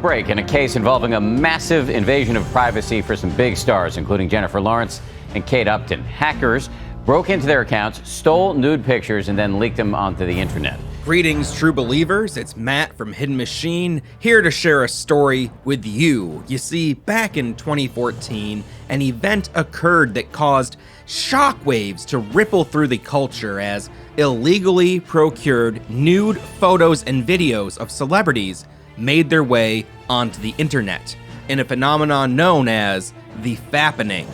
Break in a case involving a massive invasion of privacy for some big stars, including Jennifer Lawrence and Kate Upton. Hackers broke into their accounts, stole nude pictures, and then leaked them onto the internet. Greetings, true believers. It's Matt from Hidden Machine, here to share a story with you. You see, back in 2014, an event occurred that caused shockwaves to ripple through the culture as illegally procured nude photos and videos of celebrities made their way onto the internet in a phenomenon known as the fappening.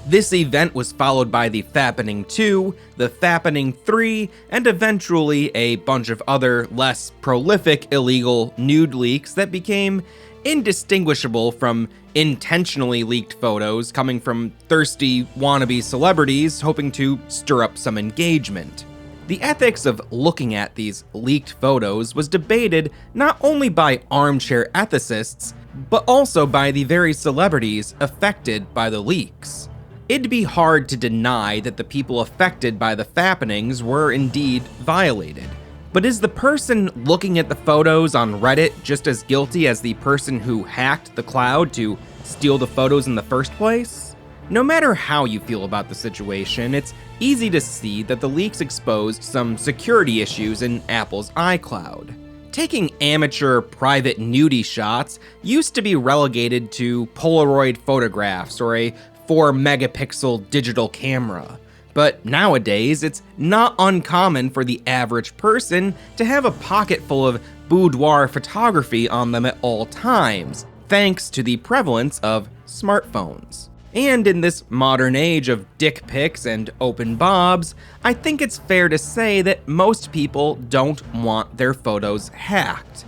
This event was followed by the Fappening 2, the Fappening 3, and eventually a bunch of other less prolific illegal nude leaks that became indistinguishable from intentionally leaked photos coming from thirsty wannabe celebrities hoping to stir up some engagement. The ethics of looking at these leaked photos was debated not only by armchair ethicists, but also by the very celebrities affected by the leaks. It'd be hard to deny that the people affected by the fappenings were indeed violated. But is the person looking at the photos on Reddit just as guilty as the person who hacked the cloud to steal the photos in the first place? No matter how you feel about the situation, it's easy to see that the leaks exposed some security issues in Apple's iCloud. Taking amateur private nudie shots used to be relegated to Polaroid photographs or a 4-megapixel digital camera. But nowadays, it's not uncommon for the average person to have a pocket full of boudoir photography on them at all times, thanks to the prevalence of smartphones. And in this modern age of dick pics and open bobs, I think it's fair to say that most people don't want their photos hacked.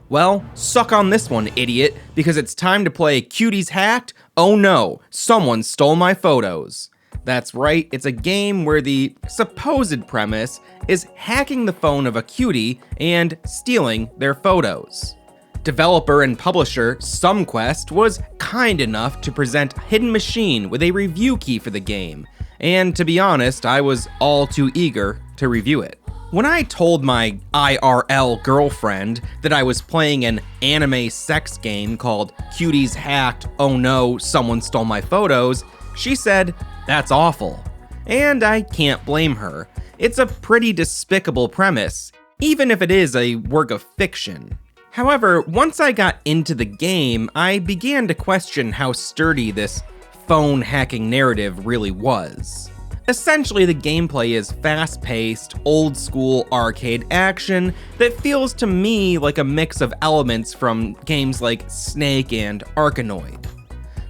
Well, suck on this one, idiot, because it's time to play Cuties Hacked. Oh no, someone stole my photos. That's right, it's a game where the supposed premise is hacking the phone of a cutie and stealing their photos. Developer and publisher SumQuest was kind enough to present Hidden Machine with a review key for the game, and to be honest, I was all too eager to review it. When I told my IRL girlfriend that I was playing an anime sex game called Cuties Hacked, oh no, someone stole my photos, she said, that's awful. And I can't blame her. It's a pretty despicable premise, even if it is a work of fiction. However, once I got into the game, I began to question how sturdy this phone hacking narrative really was. Essentially, the gameplay is fast-paced, old-school arcade action that feels to me like a mix of elements from games like Snake and Arkanoid.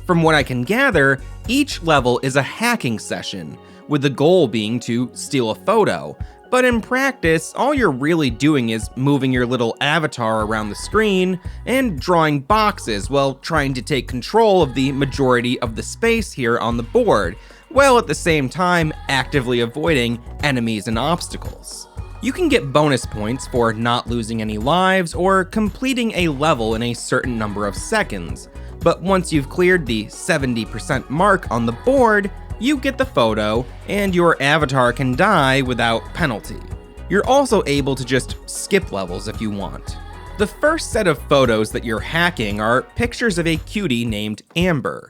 From what I can gather, each level is a hacking session, with the goal being to steal a photo, but in practice, all you're really doing is moving your little avatar around the screen and drawing boxes while trying to take control of the majority of the space here on the board, while at the same time actively avoiding enemies and obstacles. You can get bonus points for not losing any lives or completing a level in a certain number of seconds, but once you've cleared the 70% mark on the board, you get the photo and your avatar can die without penalty. You're also able to just skip levels if you want. The first set of photos that you're hacking are pictures of a cutie named Amber.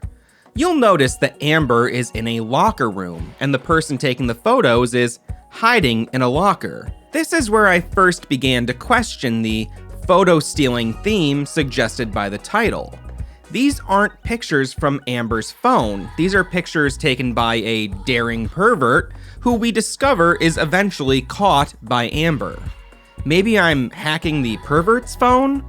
You'll notice that Amber is in a locker room, and the person taking the photos is hiding in a locker. This is where I first began to question the photo stealing theme suggested by the title. These aren't pictures from Amber's phone. These are pictures taken by a daring pervert who we discover is eventually caught by Amber. Maybe I'm hacking the pervert's phone?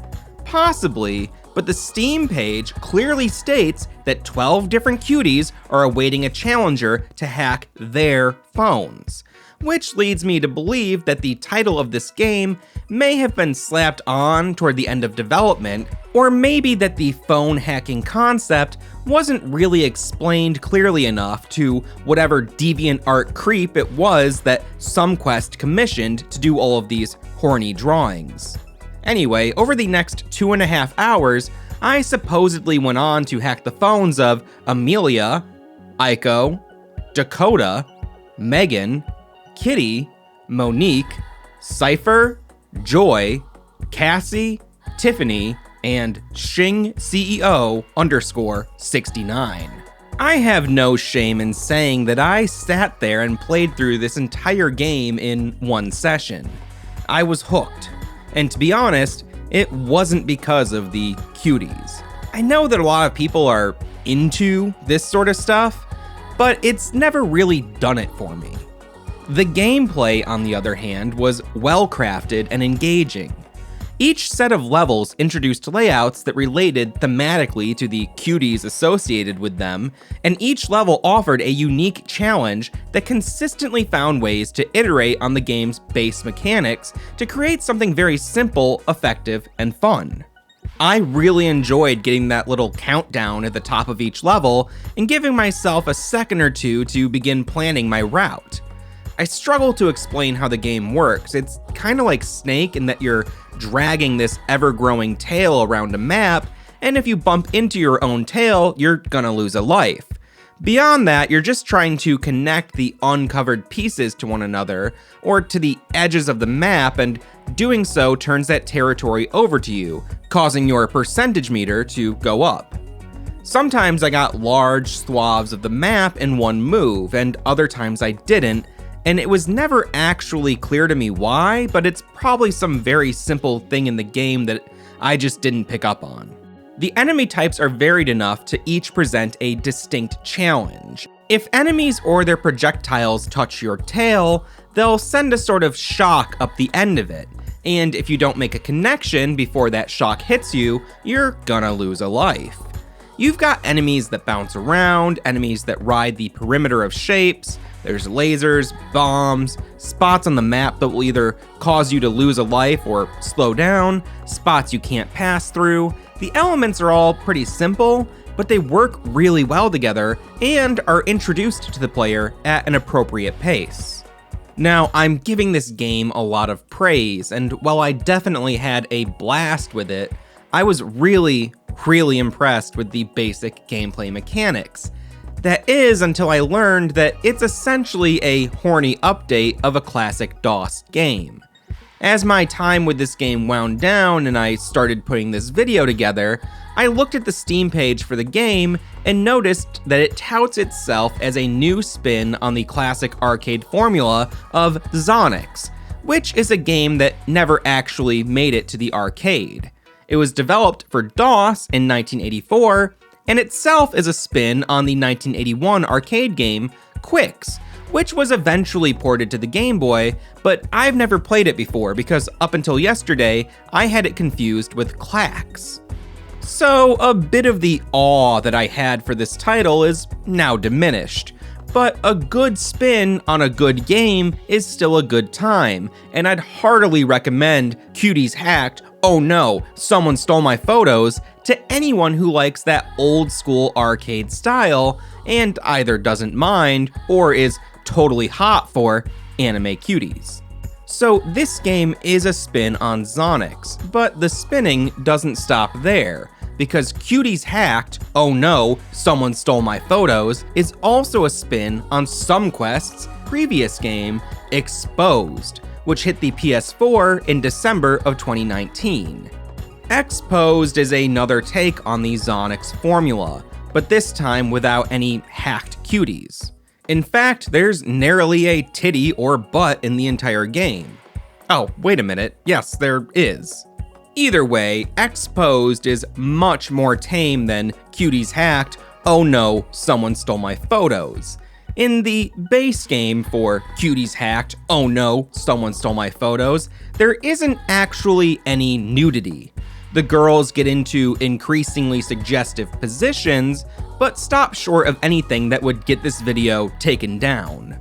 Possibly. But the Steam page clearly states that 12 different cuties are awaiting a challenger to hack their phones, which leads me to believe that the title of this game may have been slapped on toward the end of development, or maybe that the phone hacking concept wasn't really explained clearly enough to whatever DeviantArt creep it was that SumQuest commissioned to do all of these horny drawings. Anyway, over the next 2.5 hours, I supposedly went on to hack the phones of Amelia, Aiko, Dakota, Megan, Kitty, Monique, Cypher, Joy, Cassie, Tiffany, and Shing CEO _69. I have no shame in saying that I sat there and played through this entire game in one session. I was hooked, and to be honest, it wasn't because of the cuties. I know that a lot of people are into this sort of stuff, but it's never really done it for me. The gameplay, on the other hand, was well crafted and engaging. Each set of levels introduced layouts that related thematically to the cuties associated with them, and each level offered a unique challenge that consistently found ways to iterate on the game's base mechanics to create something very simple, effective, and fun. I really enjoyed getting that little countdown at the top of each level and giving myself a second or two to begin planning my route. I struggle to explain how the game works. It's kind of like Snake in that you're dragging this ever-growing tail around a map, and if you bump into your own tail, you're gonna lose a life. Beyond that, you're just trying to connect the uncovered pieces to one another, or to the edges of the map, and doing so turns that territory over to you, causing your percentage meter to go up. Sometimes I got large swaths of the map in one move, and other times I didn't, and it was never actually clear to me why, but it's probably some very simple thing in the game that I just didn't pick up on. The enemy types are varied enough to each present a distinct challenge. If enemies or their projectiles touch your tail, they'll send a sort of shock up the end of it, and if you don't make a connection before that shock hits you, you're gonna lose a life. You've got enemies that bounce around, enemies that ride the perimeter of shapes. There's lasers, bombs, spots on the map that will either cause you to lose a life or slow down, spots you can't pass through. The elements are all pretty simple, but they work really well together and are introduced to the player at an appropriate pace. Now, I'm giving this game a lot of praise, and while I definitely had a blast with it, I was really impressed with the basic gameplay mechanics. That is, until I learned that it's essentially a horny update of a classic DOS game. As my time with this game wound down and I started putting this video together, I looked at the Steam page for the game and noticed that it touts itself as a new spin on the classic arcade formula of Zonix, which is a game that never actually made it to the arcade. It was developed for DOS in 1984, and itself is a spin on the 1981 arcade game Quicks, which was eventually ported to the Game Boy, but I've never played it before because up until yesterday, I had it confused with Clax. So a bit of the awe that I had for this title is now diminished, but a good spin on a good game is still a good time, and I'd heartily recommend Cuties Hacked, Oh No, Someone Stole My Photos to anyone who likes that old school arcade style and either doesn't mind or is totally hot for anime cuties. So this game is a spin on Zonix, but the spinning doesn't stop there, because Cuties Hacked, Oh No, Someone Stole My Photos is also a spin on SumQuest's previous game, Exposed, which hit the PS4 in December of 2019. Exposed is another take on the Zonix formula, but this time without any hacked cuties. In fact, there's nary a titty or butt in the entire game. Oh, wait a minute, yes, there is. Either way, Exposed is much more tame than Cuties Hacked, Oh No, Someone Stole My Photos. In the base game for Cuties Hacked, Oh No, Someone Stole My Photos, there isn't actually any nudity. The girls get into increasingly suggestive positions, but stop short of anything that would get this video taken down.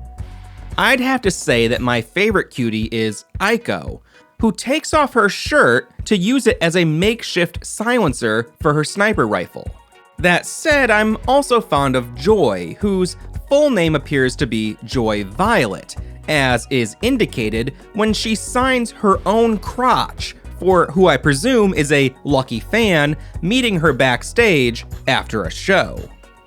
I'd have to say that my favorite cutie is Aiko, who takes off her shirt to use it as a makeshift silencer for her sniper rifle. That said, I'm also fond of Joy, whose full name appears to be Joy Violet, as is indicated when she signs her own crotch for who I presume is a lucky fan meeting her backstage after a show.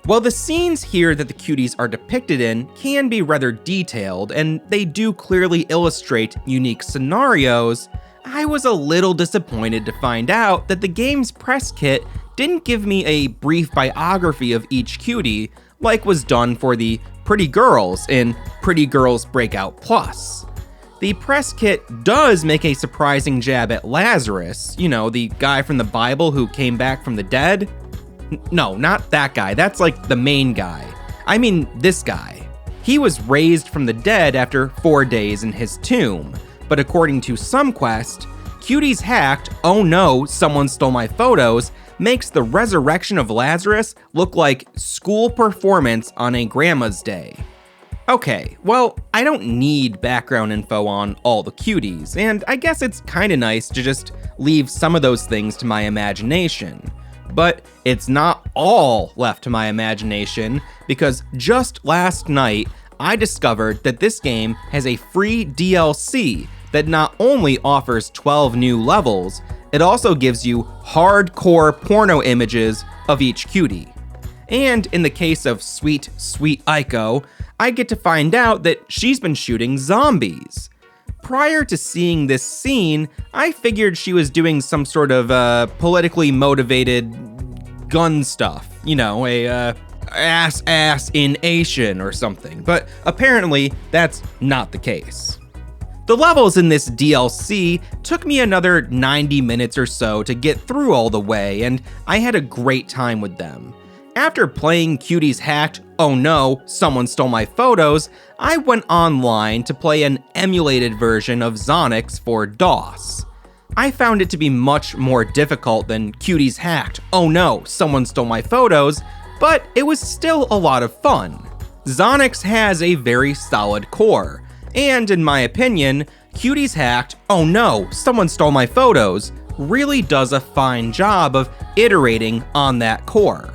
While the scenes here that the cuties are depicted in can be rather detailed, and they do clearly illustrate unique scenarios, I was a little disappointed to find out that the game's press kit didn't give me a brief biography of each cutie like was done for the Pretty Girls in Pretty Girls Breakout Plus. The press kit does make a surprising jab at Lazarus, you know, the guy from the Bible who came back from the dead. No, not that guy, that's like the main guy. I mean this guy. He was raised from the dead after 4 days in his tomb, but according to some quest, Cuties hacked, oh no, someone stole my photos, makes the resurrection of Lazarus look like school performance on a grandma's day. Okay, well, I don't need background info on all the cuties, and I guess it's kinda nice to just leave some of those things to my imagination. But it's not all left to my imagination, because just last night, I discovered that this game has a free DLC that not only offers 12 new levels, it also gives you hardcore porno images of each cutie. And in the case of sweet, sweet Aiko, I get to find out that she's been shooting zombies. Prior to seeing this scene, I figured she was doing some sort of politically motivated gun stuff. You know, a ass in Asian or something, but apparently that's not the case. The levels in this DLC took me another 90 minutes or so to get through all the way, and I had a great time with them. After playing Cuties Hacked, oh no, someone stole my photos, I went online to play an emulated version of Zonix for DOS. I found it to be much more difficult than Cuties Hacked, oh no, someone stole my photos, but it was still a lot of fun. Zonix has a very solid core, and in my opinion, Cuties Hacked, oh no, someone stole my photos, really does a fine job of iterating on that core.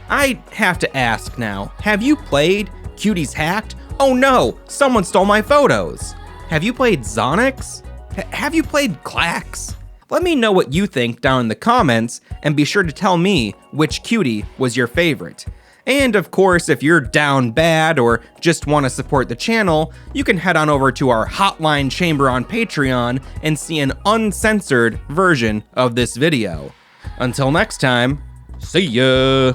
I have to ask now, have you played Cuties Hacked? Oh no, someone stole my photos. Have you played Zonix? Have you played Clax? Let me know what you think down in the comments, and be sure to tell me which cutie was your favorite. And of course, if you're down bad or just want to support the channel, you can head on over to our hotline chamber on Patreon and see an uncensored version of this video. Until next time, see ya!